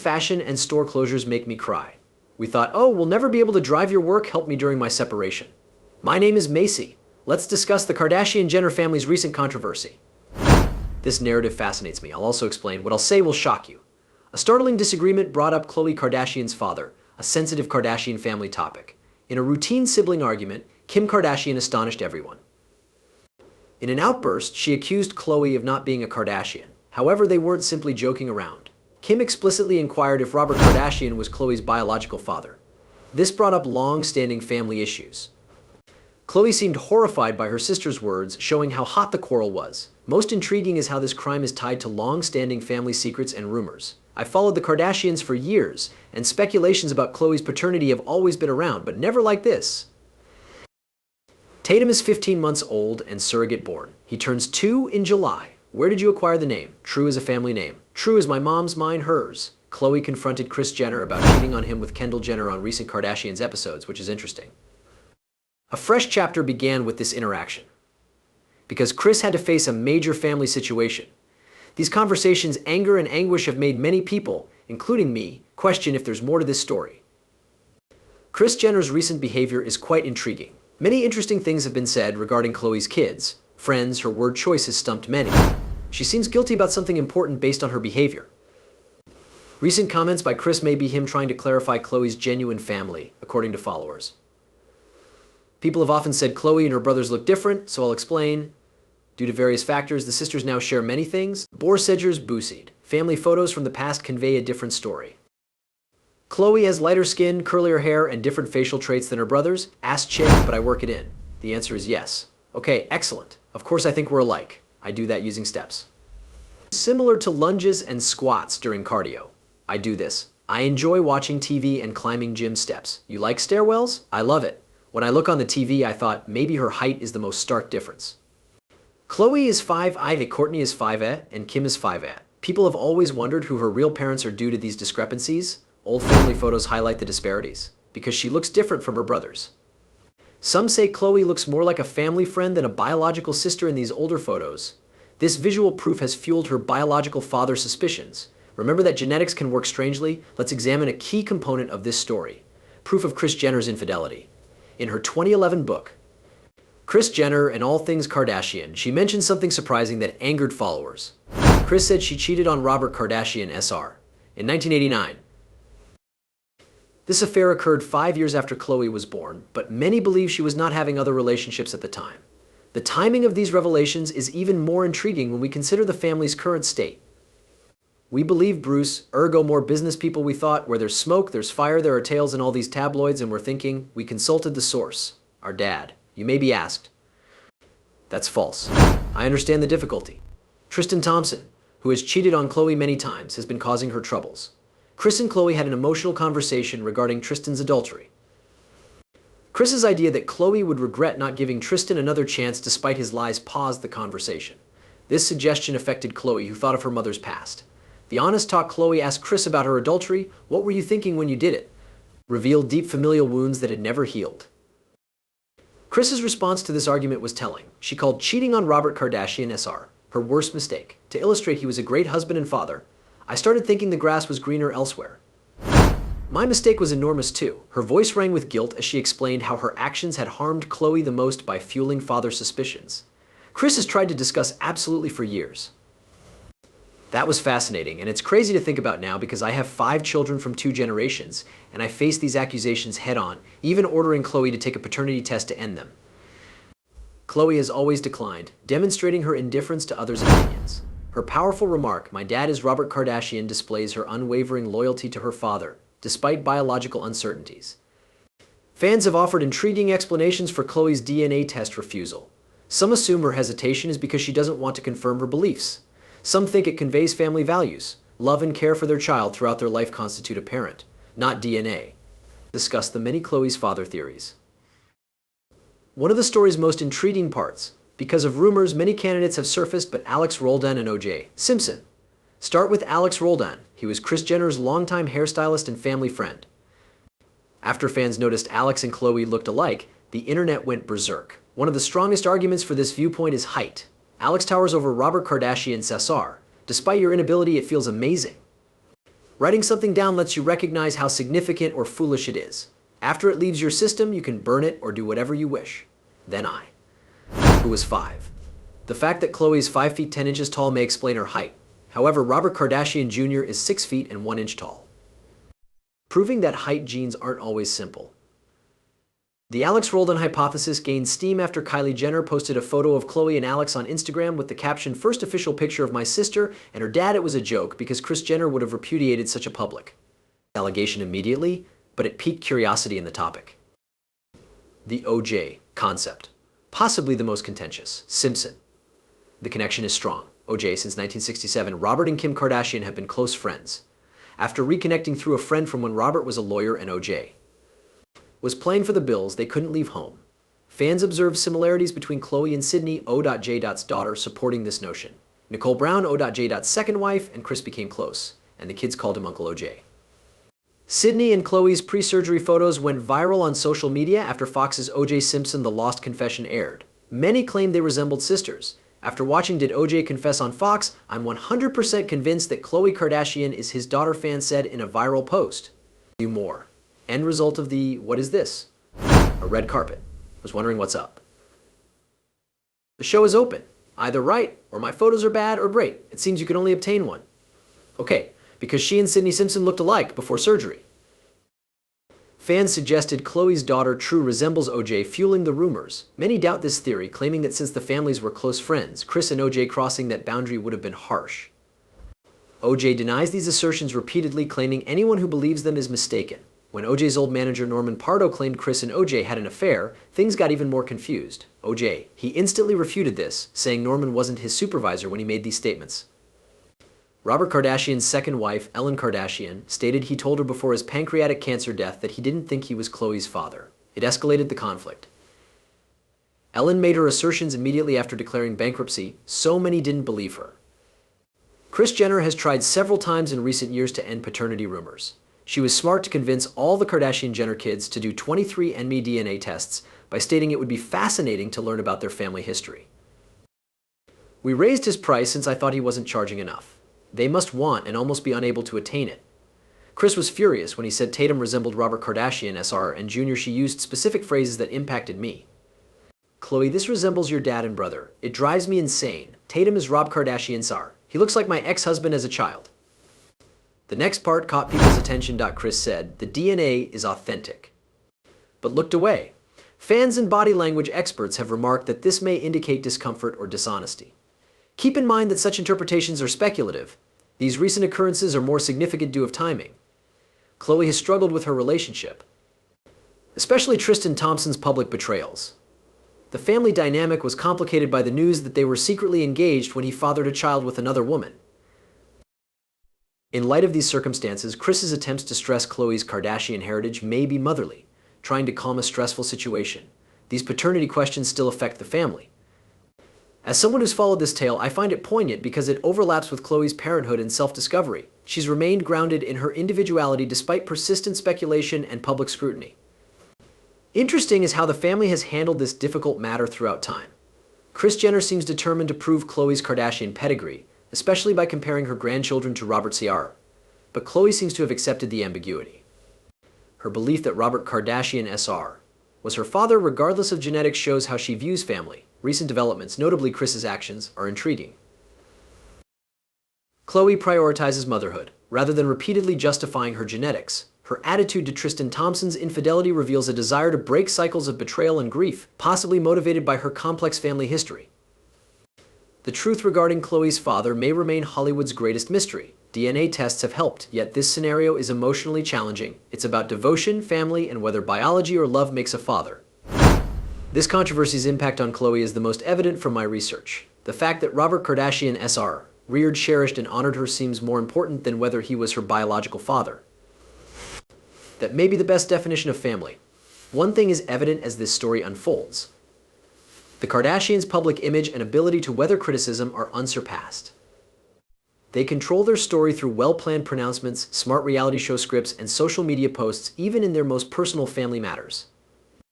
Fashion and store closures make me cry. We thought, oh, we'll never be able to drive your work, help me during my separation. My name is Macy. Let's discuss the Kardashian-Jenner family's recent controversy. This narrative fascinates me. I'll also explain. What I'll say will shock you. A startling disagreement brought up Khloe Kardashian's father, a sensitive Kardashian family topic. In a routine sibling argument, Kim Kardashian astonished everyone. In an outburst, she accused Khloe of not being a Kardashian. However, they weren't simply joking around. Kim explicitly inquired if Robert Kardashian was Khloe's biological father. This brought up long-standing family issues. Khloe seemed horrified by her sister's words, showing how hot the quarrel was. Most intriguing is how this crime is tied to long-standing family secrets and rumors. I followed the Kardashians for years, and speculations about Khloe's paternity have always been around, but never like this. Tatum is 15 months old and surrogate born. He turns 2 in July. Where did you acquire the name? True is a family name. True is my mom's, mine, hers. Khloe confronted Kris Jenner about cheating on him with Kendall Jenner on recent Kardashians episodes, which is interesting. A fresh chapter began with this interaction, because Kris had to face a major family situation. These conversations' anger and anguish have made many people, including me, question if there's more to this story. Kris Jenner's recent behavior is quite intriguing. Many interesting things have been said regarding Khloe's kids. Friends, her word choice has stumped many. She seems guilty about something important based on her behavior. Recent comments by Kris may be him trying to clarify Khloe's genuine family, according to followers. People have often said Khloe and her brothers look different, so I'll explain. Due to various factors, the sisters now share many things. Borsedger's Boosied. Family photos from the past convey a different story. Khloe has lighter skin, curlier hair, and different facial traits than her brothers. Ask Chick, but I work it in. The answer is yes. Okay, excellent. Of course I think we're alike. I do that using steps. Similar to lunges and squats during cardio. I do this. I enjoy watching TV and climbing gym steps. You like stairwells? I love it. When I look on the TV, I thought maybe her height is the most stark difference. Khloe is 5'8", Kourtney is 5'8", and Kim is 5'8". People have always wondered who her real parents are due to these discrepancies. Old family photos highlight the disparities, because she looks different from her brothers. Some say Khloe looks more like a family friend than a biological sister in these older photos. This visual proof has fueled her biological father's suspicions. Remember that genetics can work strangely? Let's examine a key component of this story. Proof of Kris Jenner's infidelity. In her 2011 book, Kris Jenner and All Things Kardashian, she mentioned something surprising that angered followers. Kris said she cheated on Robert Kardashian Sr. in 1989. This affair occurred 5 years after Khloe was born, but many believe she was not having other relationships at the time. The timing of these revelations is even more intriguing when we consider the family's current state. We believe Bruce, ergo more business people we thought. Where there's smoke, there's fire, there are tales in all these tabloids, and we're thinking, we consulted the source, our dad. You may be asked. That's false. I understand the difficulty. Tristan Thompson, who has cheated on Khloe many times, has been causing her troubles. Kris and Khloe had an emotional conversation regarding Tristan's adultery. Kris's idea that Khloe would regret not giving Tristan another chance despite his lies paused the conversation. This suggestion affected Khloe, who thought of her mother's past. The honest talk Khloe asked Kris about her adultery. What were you thinking when you did it? Revealed deep familial wounds that had never healed. Kris's response to this argument was telling. She called cheating on Robert Kardashian Sr. her worst mistake. To illustrate he was a great husband and father, I started thinking the grass was greener elsewhere. My mistake was enormous too. Her voice rang with guilt as she explained how her actions had harmed Khloe the most by fueling father's suspicions. Kris has tried to discuss absolutely for years. That was fascinating, and it's crazy to think about now because I have 5 children from 2 generations, and I face these accusations head-on, even ordering Khloe to take a paternity test to end them. Khloe has always declined, demonstrating her indifference to others' opinions. Her powerful remark, "My dad is Robert Kardashian," displays her unwavering loyalty to her father, despite biological uncertainties. Fans have offered intriguing explanations for Khloe's DNA test refusal. Some assume her hesitation is because she doesn't want to confirm her beliefs. Some think it conveys family values. Love and care for their child throughout their life constitute a parent, not DNA. Discuss the many Khloe's father theories. One of the story's most intriguing parts. Because of rumors, many candidates have surfaced, but Alex Roldan and O.J. Simpson. Start with Alex Roldan. He was Kris Jenner's longtime hairstylist and family friend. After fans noticed Alex and Khloe looked alike, the internet went berserk. One of the strongest arguments for this viewpoint is height. Alex towers over Robert Kardashian Sr. Despite your inability, it feels amazing. Writing something down lets you recognize how significant or foolish it is. After it leaves your system, you can burn it or do whatever you wish. Then I. Who was 5? The fact that Khloe is 5 feet 10 inches tall may explain her height. However, Robert Kardashian Jr. is 6 feet and 1 inch tall. Proving that height genes aren't always simple. The Alex Roldan hypothesis gained steam after Kylie Jenner posted a photo of Khloe and Alex on Instagram with the caption, "First official picture of my sister," and her dad it was a joke because Kris Jenner would have repudiated such a public allegation immediately, but it piqued curiosity in the topic. The OJ concept. Possibly the most contentious. Simpson. The connection is strong. OJ, since 1967, Robert and Kim Kardashian have been close friends. After reconnecting through a friend from when Robert was a lawyer and OJ was playing for the Bills, they couldn't leave home. Fans observed similarities between Khloe and Sydney, O.J.'s daughter, supporting this notion. Nicole Brown, O.J.'s second wife, and Kris became close, and the kids called him Uncle OJ. Sydney and Khloe's pre-surgery photos went viral on social media after Fox's O.J. Simpson The Lost Confession aired. Many claimed they resembled sisters. After watching Did O.J. Confess on Fox, I'm 100% convinced that Khloe Kardashian is his daughter, fans said in a viral post. Do more. End result of the, what is this? A red carpet. Was wondering what's up. The show is open. Either right, or my photos are bad, or great. It seems you can only obtain one. Okay, because she and Sydney Simpson looked alike before surgery. Fans suggested Khloe's daughter True resembles OJ, fueling the rumors. Many doubt this theory, claiming that since the families were close friends, Kris and OJ crossing that boundary would have been harsh. OJ denies these assertions repeatedly, claiming anyone who believes them is mistaken. When OJ's old manager Norman Pardo claimed Kris and OJ had an affair, things got even more confused. OJ, he instantly refuted this, saying Norman wasn't his supervisor when he made these statements. Robert Kardashian's second wife, Ellen Kardashian, stated he told her before his pancreatic cancer death that he didn't think he was Khloe's father. It escalated the conflict. Ellen made her assertions immediately after declaring bankruptcy. So many didn't believe her. Kris Jenner has tried several times in recent years to end paternity rumors. She was smart to convince all the Kardashian-Jenner kids to do 23andMe DNA tests by stating it would be fascinating to learn about their family history. We raised his price since I thought he wasn't charging enough. They must want and almost be unable to attain it. Kris was furious when he said Tatum resembled Robert Kardashian Sr. and Jr. She used specific phrases that impacted me. Khloe, this resembles your dad and brother. It drives me insane. Tatum is Rob Kardashian Sr. He looks like my ex-husband as a child. The next part caught people's attention. Kris said, the DNA is authentic, but looked away. Fans and body language experts have remarked that this may indicate discomfort or dishonesty. Keep in mind that such interpretations are speculative. These recent occurrences are more significant due to timing. Khloe has struggled with her relationship, especially Tristan Thompson's public betrayals. The family dynamic was complicated by the news that they were secretly engaged when he fathered a child with another woman. In light of these circumstances, Kris's attempts to stress Khloe's Kardashian heritage may be motherly, trying to calm a stressful situation. These paternity questions still affect the family. As someone who's followed this tale, I find it poignant because it overlaps with Khloe's parenthood and self-discovery. She's remained grounded in her individuality despite persistent speculation and public scrutiny. Interesting is how the family has handled this difficult matter throughout time. Kris Jenner seems determined to prove Khloe's Kardashian pedigree, especially by comparing her grandchildren to Robert Sr. But Khloe seems to have accepted the ambiguity. Her belief that Robert Kardashian Sr. was her father regardless of genetics shows how she views family. Recent developments, notably Kris's actions, are intriguing. Khloe prioritizes motherhood, rather than repeatedly justifying her genetics. Her attitude to Tristan Thompson's infidelity reveals a desire to break cycles of betrayal and grief, possibly motivated by her complex family history. The truth regarding Khloe's father may remain Hollywood's greatest mystery. DNA tests have helped, yet this scenario is emotionally challenging. It's about devotion, family, and whether biology or love makes a father. This controversy's impact on Khloe is the most evident from my research. The fact that Robert Kardashian Sr. reared, cherished, and honored her seems more important than whether he was her biological father. That may be the best definition of family. One thing is evident as this story unfolds. The Kardashians' public image and ability to weather criticism are unsurpassed. They control their story through well-planned pronouncements, smart reality show scripts, and social media posts, even in their most personal family matters.